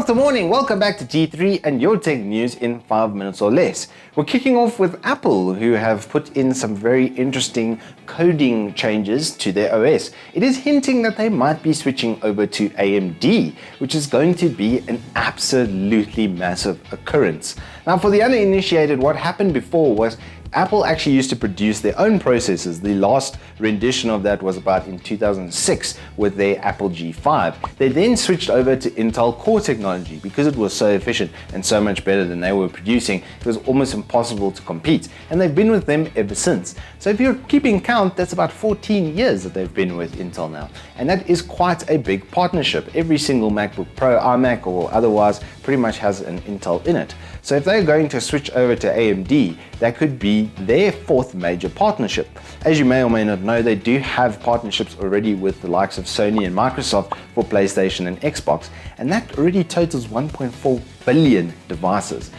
after morning, welcome back to G3 and your tech news in 5 minutes or less. We're kicking off with Apple, who have put in some very interesting coding changes to their OS. It is hinting that they might be switching over to AMD, which is going to be an absolutely massive occurrence. Now, for the uninitiated, what happened before was Apple actually used to produce their own processors. The last rendition of that was about in 2006 with their Apple G5. They then switched over to Intel Core technology because it was so efficient and so much better than they were producing. It was almost impossible to compete, and they've been with them ever since. So if you're keeping count, that's about 14 years that they've been with Intel now, and that is quite a big partnership. Every single MacBook Pro, iMac or otherwise pretty much has an Intel in it. So if they're going to switch over to AMD, that could be their fourth major partnership. As you may or may not know, they do have partnerships already with the likes of Sony and Microsoft for PlayStation and Xbox, and that already totals 1.4 billion devices.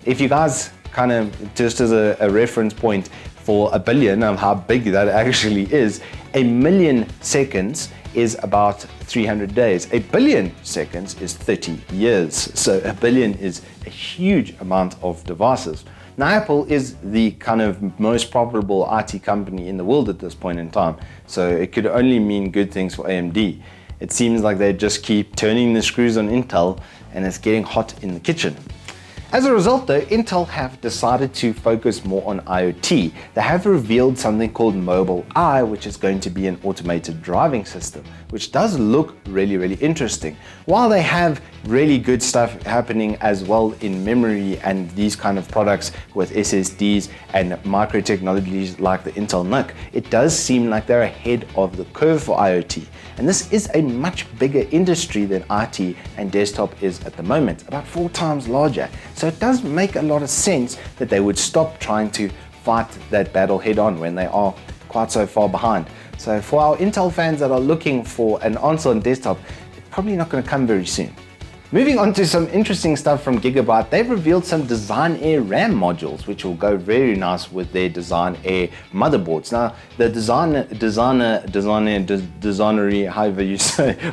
If you guys kind of, just as a reference point for a billion of how big that actually is, a million seconds is about 300 days. A billion seconds is 30 years. So a billion is a huge amount of devices. Now, Apple is the kind of most profitable IT company in the world at this point in time. So it could only mean good things for AMD. It seems like they just keep turning the screws on Intel and it's getting hot in the kitchen. As a result though, Intel have decided to focus more on IoT. They have revealed something called Mobileye, which is going to be an automated driving system, which does look really interesting. While they have really good stuff happening as well in memory and these kind of products with SSDs and micro technologies like the Intel NUC, it does seem like they're ahead of the curve for IoT. And this is a much bigger industry than IT and desktop is at the moment, about 4 times larger. So it does make a lot of sense that they would stop trying to fight that battle head on when they are quite so far behind. So for our Intel fans that are looking for an answer on desktop, it's probably not going to come very soon. Moving on to some interesting stuff from Gigabyte, they've revealed some Designare RAM modules, which will go very nice with their Designare motherboards. Now, the Designare, however you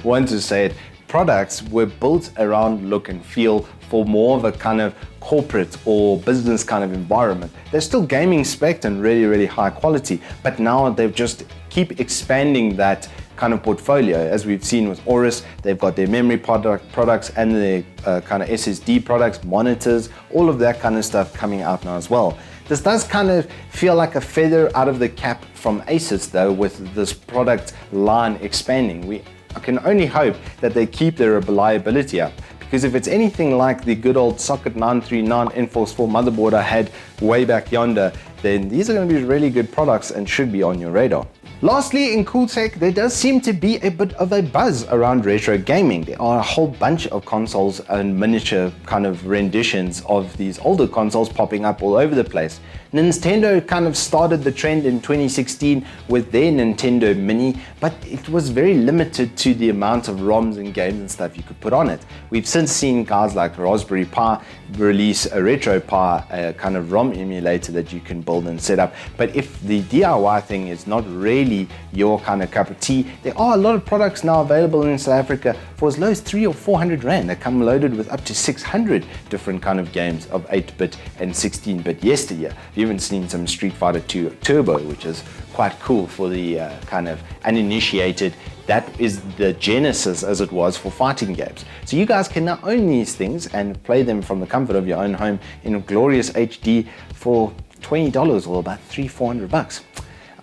want to say it, products were built around look and feel for more of a kind of corporate or business kind of environment. They're still gaming spec and really high quality, but now they've just keep expanding that kind of portfolio. As we've seen with Aorus, they've got their memory products and their kind of SSD products, monitors, all of that kind of stuff coming out now as well. This does kind of feel like a feather out of the cap from Asus though, with this product line expanding. I can only hope that they keep their reliability up, because if it's anything like the good old Socket 939 Enforce 4 motherboard I had way back yonder, then these are going to be really good products and should be on your radar. Lastly, in cool tech, there does seem to be a bit of a buzz around retro gaming. There are a whole bunch of consoles and miniature kind of renditions of these older consoles popping up all over the place. Nintendo kind of started the trend in 2016 with their Nintendo Mini, but it was very limited to the amount of ROMs and games and stuff you could put on it. We've since seen guys like Raspberry Pi release a RetroPie, a kind of ROM emulator that you can build and set up. But if the DIY thing is not really your kind of cup of tea, there are a lot of products now available in South Africa for as low as 300 or 400 Rand. They come loaded with up to 600 different kind of games of 8-bit and 16-bit yesteryear. You've even seen some Street Fighter 2 Turbo, which is quite cool for the kind of uninitiated. That is the genesis, as it was, for fighting games. So you guys can now own these things and play them from the comfort of your own home in glorious HD for $20 or about $300-400.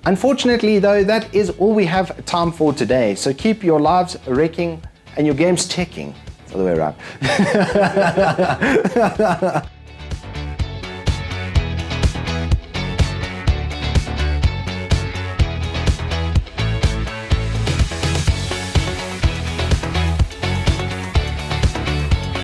Unfortunately though, that is all we have time for today. So keep your lives wrecking and your games teching. It's the other way around.